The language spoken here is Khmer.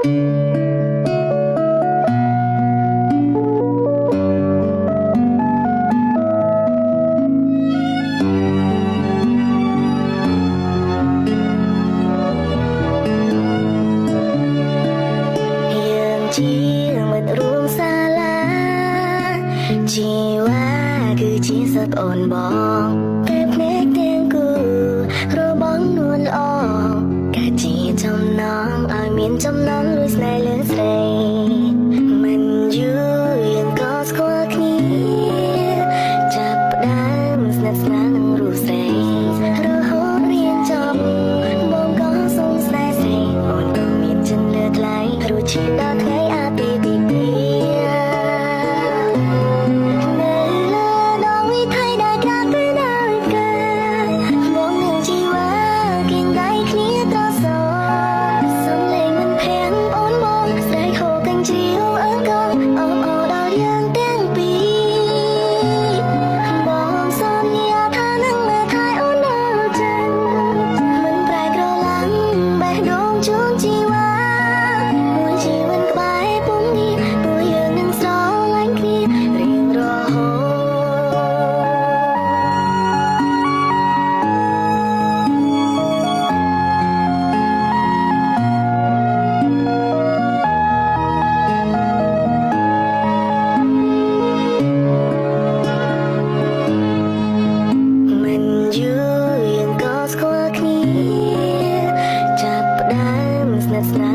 ជាមិត្តរួមសាលាជីវ៉ាគឺជាសត្វអូនបងគេភ្នែកទាំងគូរបងនួនល្អកាជាចំណងឲ្យមានចំណងលួចស្នេហ៍លើស្រីមិនយូរយើងក៏ស្គាល់គ្នាចាប់ផ្ដើមស្និទ្ធស្នាលនឹងរូបស្រីរហូតរៀនចប់បងក៏សងស្នេហ៍ស្រីអូនក៏មានចិត្តលើថ្លៃរសជាតិដល់ថ្ងៃអាទិត្យទីពីរនៅលើដងវិថីដែលកាត់ទៅដល់កើតបងនឹងជីវ៉ាគិនដៃគ្នាត្រសោសំឡេងមិនភាំងអូនបងស្រែកហូរកញ្ជ្រៀវអើកងអបអរដល់យើងទាំងពីរបងសន្យាថានឹងមើលថែអូនដល់ចិនមិនប្រែក្រឡាំបេះដូងជូនជីវ៉ាមួយជីវិតក្បែរពុំងារពួកយើងនឹងស្រឡាញ់គ្នារៀងរហូតមិនយូរយើងក៏ស្គាល់គ្នាចាប់ផ្ដើមស្និទ្ធស្នាល